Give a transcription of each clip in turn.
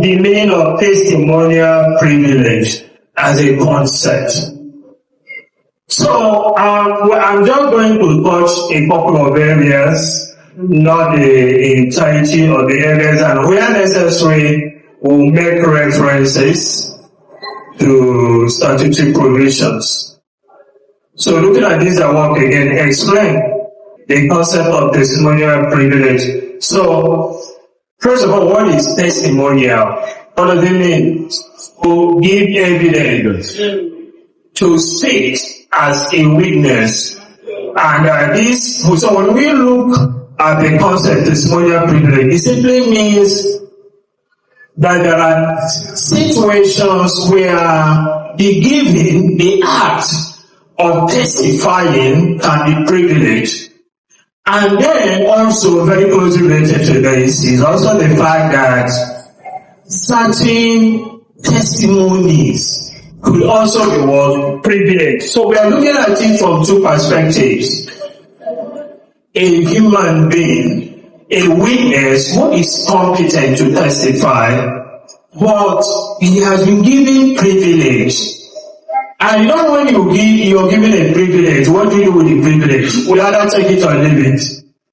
the meaning of testimonial privilege as a concept. So I'm just going to touch a couple of areas, not the entirety of the areas, and where necessary, we'll make references to statutory provisions. So looking at this at work again, explain the concept of testimonial privilege. So, first of all, what is testimonial? What does it mean? To give evidence, to speak as a witness. And so when we look at the concept testimonial privilege, it simply means that there are situations where the act of testifying can be privileged. And then also very closely related to this is also the fact that certain testimonies could also be what? Privileged. So we are looking at it from two perspectives. A human being, a witness who is competent to testify, but he has been given privilege. And you know when you're given a privilege, what do you do with the privilege? We either take it or leave it.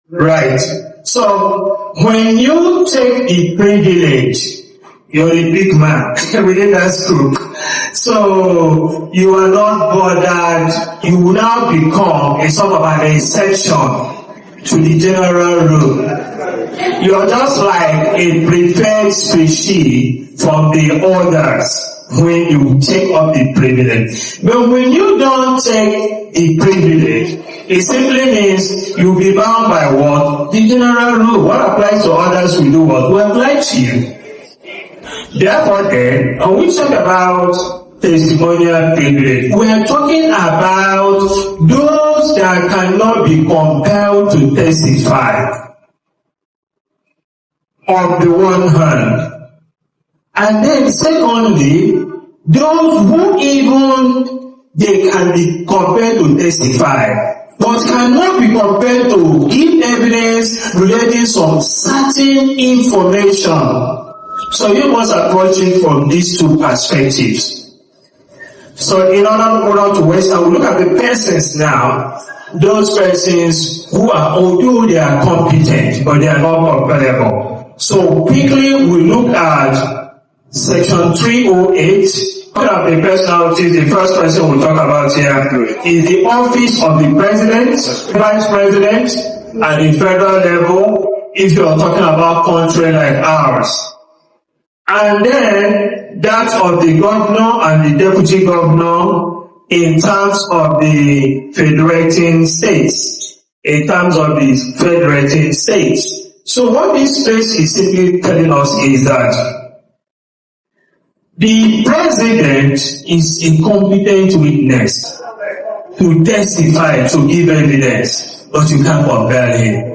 Right. So when you take the privilege, you're a big man within that group. So you are not bothered. You will now become a sort of an exception to the general rule. You are just like a preferred species from the others when you take up the privilege. But when you don't take the privilege, it simply means you'll be bound by what? The general rule. What applies to others will do what? Will apply to you. Therefore then, when we talk about testimonial privilege, we are talking about those that cannot be compelled to testify on the one hand. And then secondly, those who even they can be compelled to testify, but cannot be compelled to give evidence relating some certain information. So you must approach it from these two perspectives. So in order to waste time, we look at the persons now. Those persons who are, although they are competent, but they are not compellable. So quickly we look at Section 308, one of the personalities, the first person we'll talk about here is the office of the president, vice president, at the federal level, if you're talking about country like ours. And then that of the governor and the deputy governor in terms of the federating states. In terms of the federating states. So what this space is simply telling us is that the president is a competent witness to testify, to give evidence, but you can't compel him.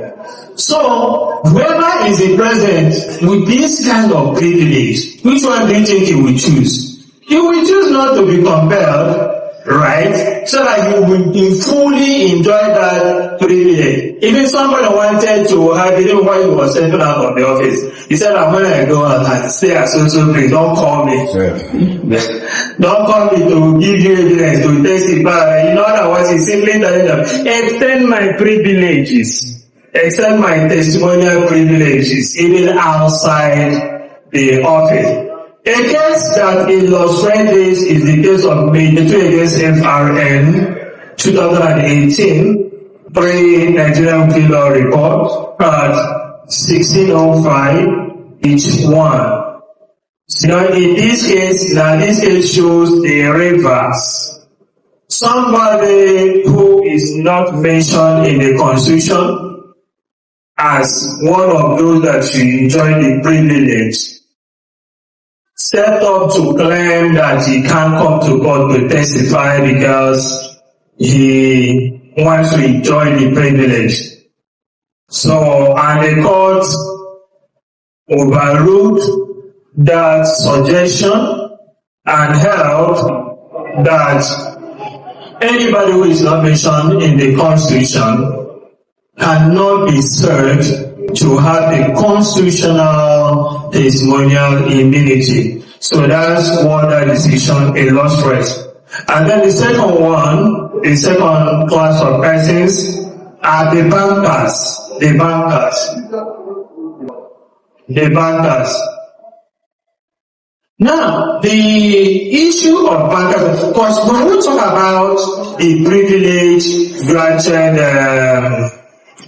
So, whoever is the president with this kind of privilege, which one do you think he will choose? He will choose not to be compelled, right? So that he will fully enjoy that privilege. Even somebody wanted to have it while he was stepping out of the office. He said, I'm when I go out and stay at so place, don't call me. Don't call me to give you evidence, to testify. In other words, he's simply telling them, extend my privileges. Extend my testimonial privileges, even outside the office. A case that illustrates this is the case of military against FRN 2018, pre-Nigerian Penal Law Report, part 1605, each one. So in this case shows the reverse. Somebody who is not mentioned in the Constitution as one of those that should enjoy the privilege, stepped up to claim that he can't come to court to testify because he wants to enjoy the privilege. So, and the court overruled that suggestion and held that anybody who is not mentioned in the Constitution cannot be served to have a constitutional testimonial immunity. So that's what that decision illustrates. And then the second one, the second class of persons are the bankers. The bankers. Now, the issue of bankers, of course, when we talk about the privilege granted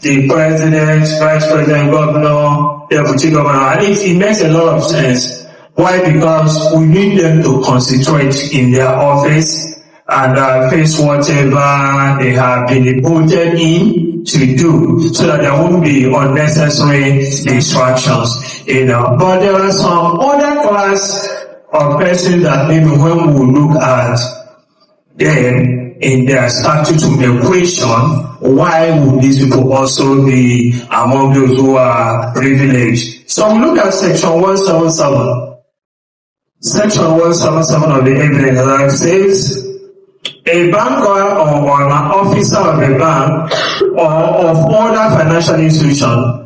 the president, vice president, governor, deputy governor, and it makes a lot of sense. Why? Because we need them to concentrate in their office and face whatever they have been voted in to do, so that there won't be unnecessary distractions, But there are some other class of persons that maybe when we look at them in their statute of the question, why would these people also be among those who are privileged? So we look at section 177. Section 177 of the Evidence Act says, a banker or an officer of a bank or of other financial institution,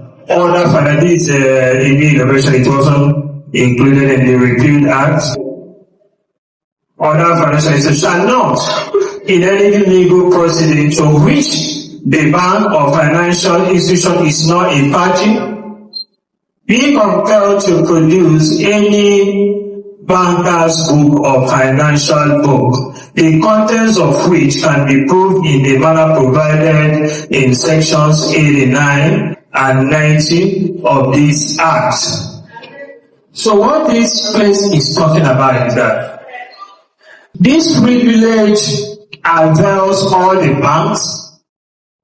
this in the innovation, it wasn't included in the Repealed Act, other financial institutions shall not, in any legal proceeding to which the bank or financial institution is not a party, be compelled to produce any banker's book or financial book, the contents of which can be proved in the manner provided in sections 89 and 90 of this Act. So what this place is talking about is that this privilege avails all the banks,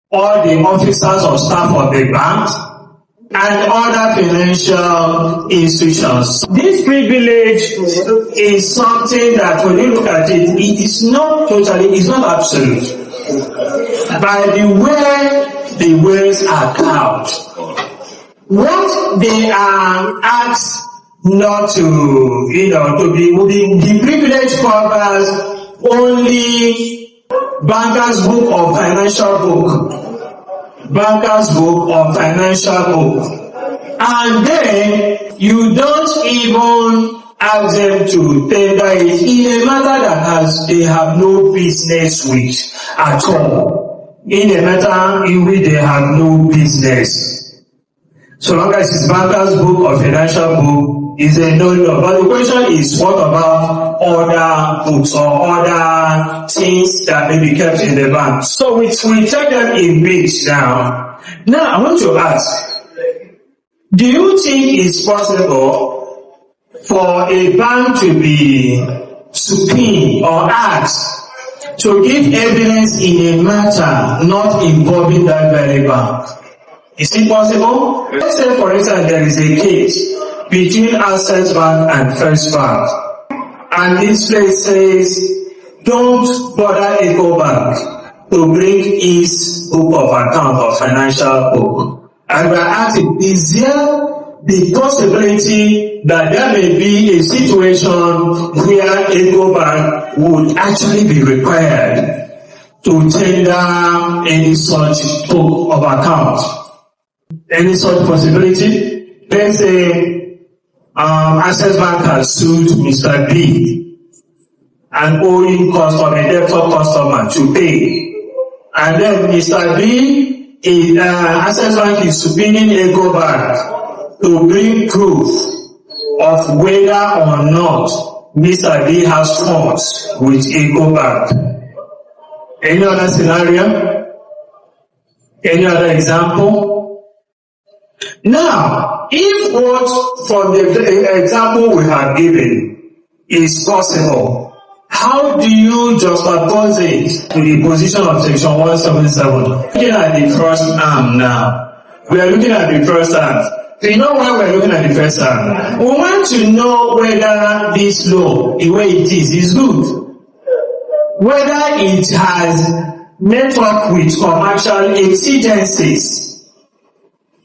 all the officers or staff of the banks, and other financial institutions. This privilege is something that when you look at it, it is not totally, it's not absolute. By the way the ways are carved, what they are asked not to, to be, the privilege covers only banker's book or financial book. Banker's book or financial book. And then you don't even ask them to tender it in a matter that they have no business with at all. In a matter in which they have no business. So long as it's banker's book or financial book, is a no-no. But the question is, what about other books or other things that may be kept in the bank? So we take them in bits now. Now, I want to ask, do you think it's possible for a bank to be subpoenaed or asked to give evidence in a matter not involving that very bank? Is it possible? Let's say, for instance, there is a case between Access Bank and First Bank, and this place says, don't bother EcoBank to bring his book of account or financial book. And we are asking, is there the possibility that there may be a situation where EcoBank would actually be required to tender any such book of account? Any such possibility? Let's say Access Bank has sued Mr. B, an owing customer, a debtor customer, to pay. And then Mr. B, Access Bank is subpoenaing EcoBank to bring proof of whether or not Mr. B has funds with EcoBank. Any other scenario? Any other example? Now, if what from the example we have given is possible, how do you juxtapose it to the position of section 177? Looking at the first arm now. We are looking at the first arm. You know why we are looking at the first arm? We want to know whether this law, the way it is good. Whether it has network with commercial exigencies.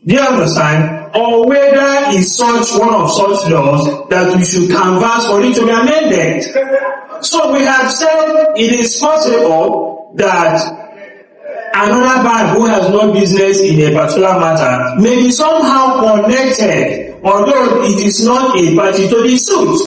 Do you understand? Or whether it's such one of such laws that we should canvass for it to be amended. So we have said it is possible that another bank who has no business in a particular matter may be somehow connected, although it is not a party to the suit.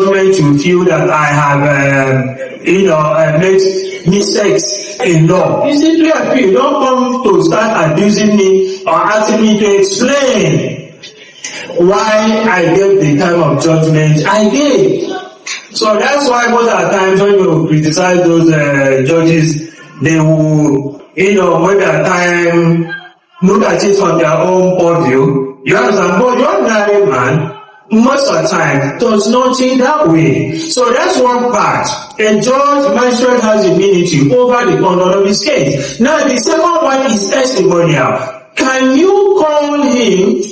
you feel that I have, made mistakes in law. You simply appeal. Don't come to start abusing me or asking me to explain why I gave the time of judgment I gave. So that's why most of the times when you criticize those judges, they will, when at time look at it from their own point of view. You understand? But the ordinary man, most of the time, does not think that way. So that's one part. A judge, magistrate has immunity over the conduct of his case. Now the second one is testimonial. Can you call him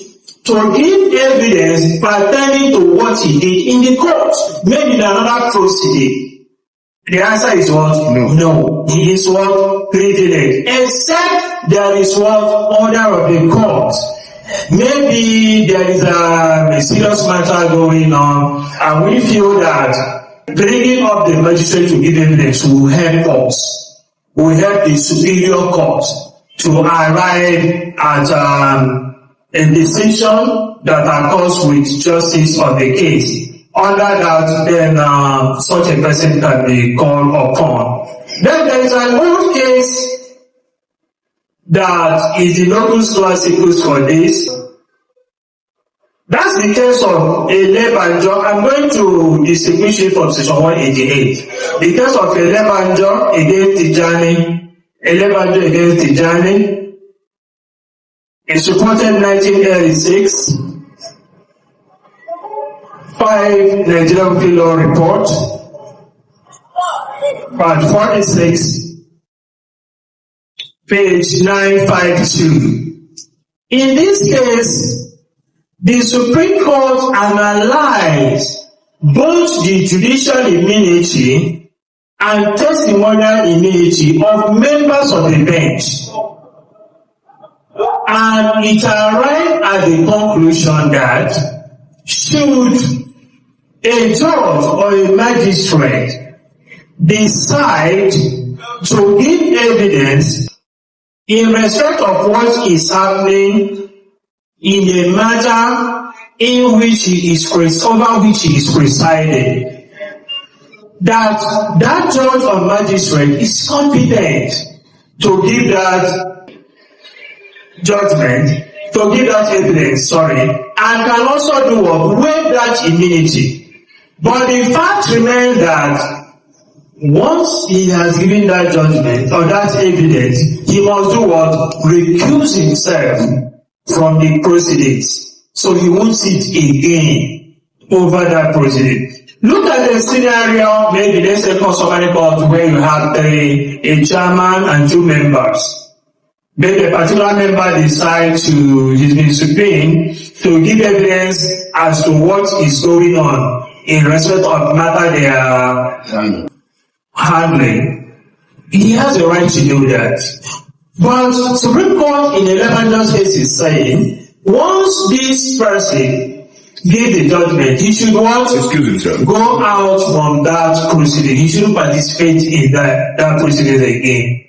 to give evidence pertaining to what he did in the court? Maybe in another proceeding. The answer is what? No. He is what? Privileged. Except there is what? Order of the court. Maybe there is a serious matter going on, and we feel that bringing up the magistrate to give evidence will help us, will help the superior court to arrive at a decision that accords with justice of the case. Under that, then such a person can be called upon. Then there is an old case that is the locus classicus for this. That's the case of Elebanjo. I'm going to distinguish it from section 188. The case of Elebanjo against Tijani is reported 1986. 5 Nigerian Penal Law Report, part 46, page 952. In this case, the Supreme Court analyzed both the judicial immunity and testimonial immunity of members of the bench, and it arrived at the conclusion that should a judge or a magistrate decide to give evidence in respect of what is happening in a matter in which he is over which he is presiding, that judge or magistrate is competent to give that judgment, to give that evidence, and can also do what? Waive that immunity. But the fact remains that once he has given that judgment or that evidence, he must do what? Recuse himself from the proceedings. So he won't sit again over that proceeding. Look at the scenario, maybe let's say customary court where you have a chairman and 2 members. Then a particular member decides he's been subpoenaed to give evidence as to what is going on in respect of matter they are handling. He has a right to do that. But Supreme Court in 11 case is saying, once this person gives the judgment, he should want to go out from that proceeding. He shouldn't participate in that proceeding again.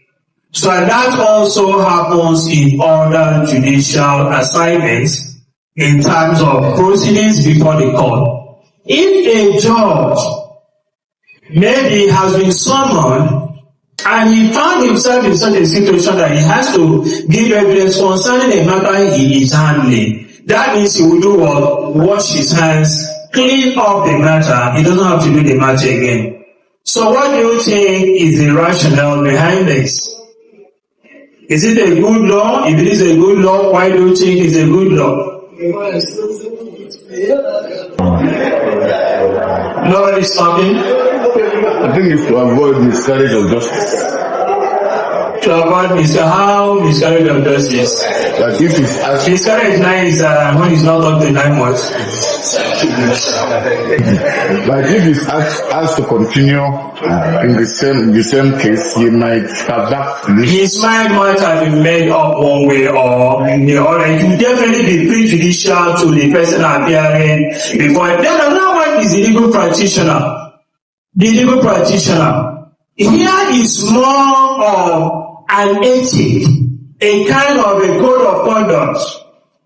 So that also happens in other judicial assignments in terms of proceedings before the court. If a judge maybe has been summoned and he found himself in such a situation that he has to give evidence concerning a matter he is handling, that means he will do what? Wash his hands, clean up the matter. He doesn't have to do the matter again. So what do you think is the rationale behind this? Is it a good law? If it is a good law, why do you think it's a good law? Nobody's talking? I think it's to avoid miscarriage of justice. To avoid miscarriage of justice. Like if it's actually miscarriage is when it's not up to 9 months. Like if it's asked to continue in the same case, he might have that. His mind might have been made up one way or the other. It will definitely be prejudicial to the person appearing before. Then another one is the legal practitioner. The legal practitioner. Here is more of an ethic, a kind of a code of conduct,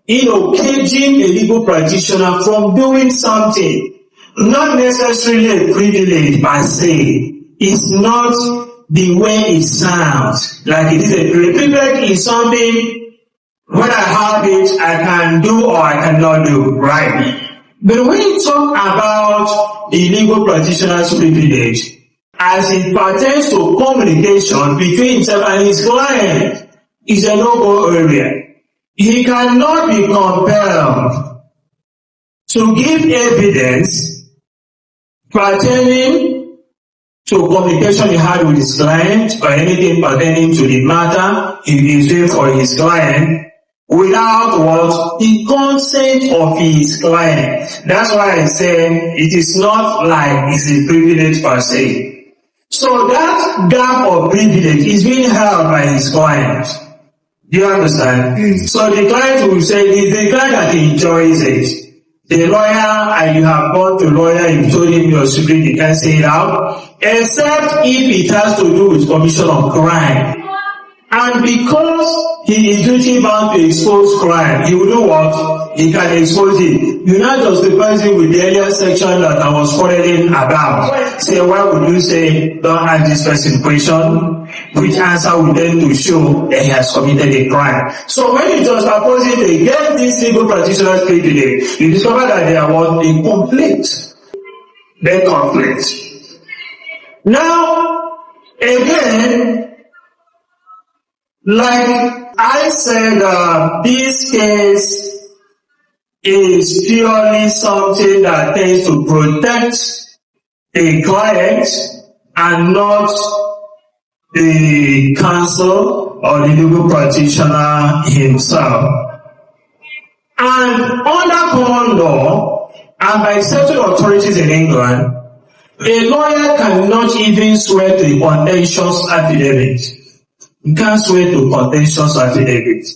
caging a legal practitioner from doing something not necessarily a privilege per se. It's not the way it sounds like it is a privilege. Privilege is something, when I have it, I can do or I cannot do, right? But when you talk about the legal practitioner's privilege, as it pertains to communication between himself and his client, is a no-go area. He cannot be compelled to give evidence pertaining to communication he had with his client or anything pertaining to the matter he is doing for his client without what? The consent of his client. That's why I say it is not like it's a privilege per se. So that gap of privilege is being held by his client. Do you understand? So the client will say, it's the client that enjoys it. The lawyer, and you have gone to lawyer, you told him your secret, he can't say it out, except if it has to do with commission of crime. And because he is duty bound to expose crime, he will do what? He can expose it. You not just the person with the earlier section that I was quarreling about. Say, why would you say, don't ask this person question? Which answer will then to show that he has committed a crime. So when you just opposite, they get this legal practitioner's privilege, you discover that they are what? They conflict. They conflict. Now, again, like I said, this case is purely something that tends to protect the client and not the counsel or the legal practitioner himself. And under common law, and by certain authorities in England, a lawyer cannot even swear to a contentious affidavit. You can't swear to contentious affidavit.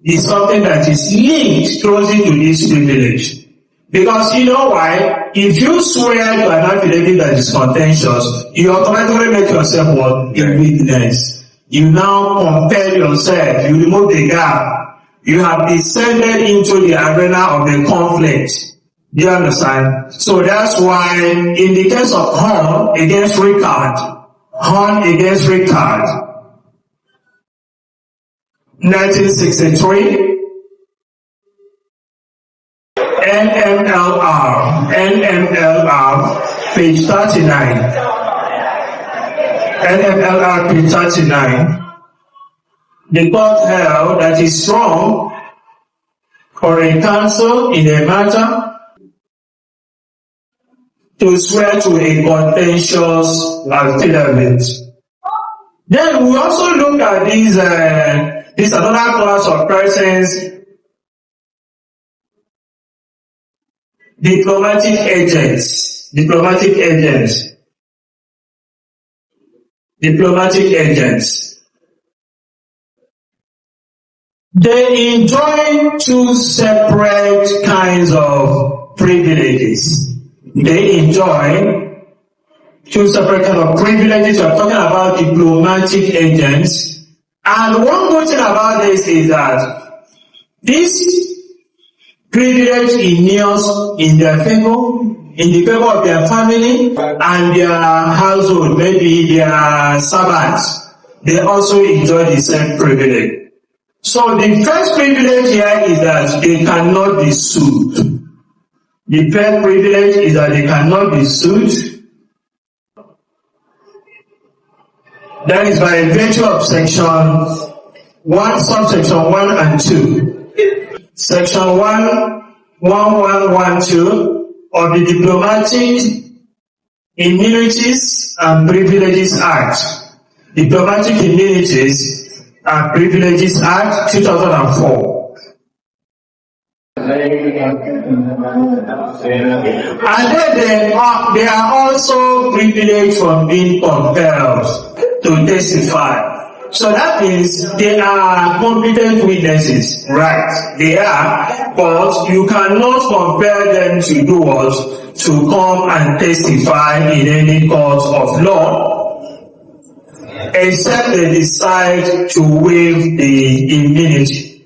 It's something that is linked closely to this privilege. Because you know why? If you swear to an affidavit that is contentious, you automatically make yourself what? A witness. You now compel yourself. You remove the gap. You have descended into the arena of the conflict. Do you understand? So that's why in the case of Horn against Rickard, 1963, NMLR, page 39. NMLR, page 39. The court held that it's wrong for a counsel in a matter to swear to a contentious affidavit. Then we also look at this another class of persons, diplomatic agents. They enjoy two separate kinds of privileges. They enjoy two separate kinds of privileges. We're talking about diplomatic agents. And one good thing about this is that this privilege inures in their favor, in the favor of their family and their household, maybe their servants. They also enjoy the same privilege. So the first privilege here is that they cannot be sued. The first privilege is that they cannot be sued. That is by virtue of section 1, subsection 1 and 2. Section 11112 of the Diplomatic Immunities and Privileges Act. Diplomatic Immunities and Privileges Act 2004. And then they are also privileged from being compelled to testify. So that means they are competent witnesses, right? They are, but you cannot compel them to do what? To come and testify in any court of law, except they decide to waive the immunity.